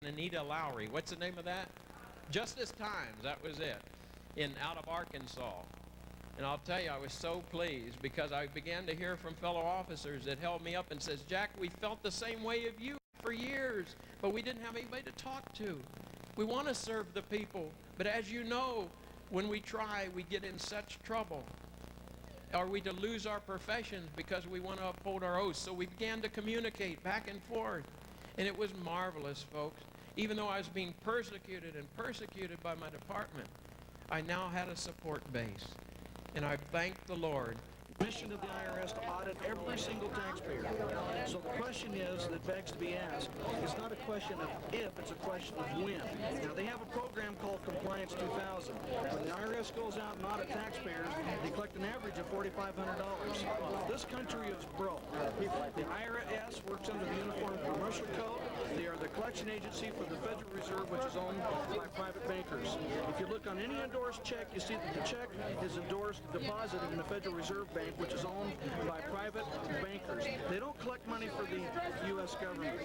Anita Lowry. What's the name of that? Justice Times, that was it, out of Arkansas. And I'll tell you, I was so pleased because I began to hear from fellow officers that held me up and says, Jack, we felt the same way of you for years, but we didn't have anybody to talk to. We want to serve the people, but as you know, when we try, we get in such trouble. Are we to lose our professions because we want to uphold our oaths? So we began to communicate back and forth, and it was marvelous, folks. Even though I was being persecuted by my department, I now had a support base. And I thank the Lord. Mission of the IRS to audit every single taxpayer. So the question is that begs to be asked, it's not a question of if, it's a question of when. Now they have a program called Compliance 2000. When the IRS goes out and audit taxpayers, they collect an average of $4,500. This country is broke. The IRS works under the Uniform Commercial Code. They are the collection agency for the Federal Reserve, which is owned by private bankers. If you look on any endorsed check, you see that the check is endorsed, deposited in the Federal Reserve Bank, which is owned by private bankers. They don't collect money for the U.S. government.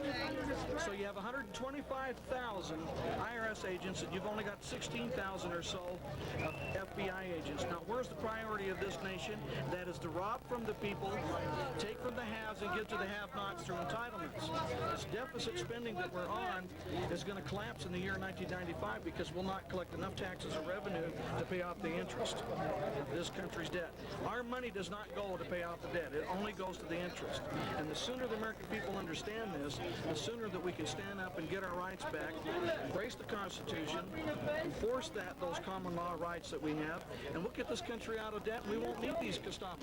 So you have 125,000 IRS agents, and you've only got 16,000 or so of FBI agents. Now, where's the priority of this nation? That is to rob from the people, take from the haves, and give to the have-nots through entitlements. This deficit spending that we're on is going to collapse in the year 1995 because we'll not collect enough taxes or revenue to pay off the interest of this country's debt. Our money does not go to pay off the debt. It only goes to the interest. And the sooner the American people understand this, the sooner that we can stand up and get our rights back, embrace the Constitution, enforce those common law rights that we have, and we'll get this country out of debt, and we won't need these Gestapos.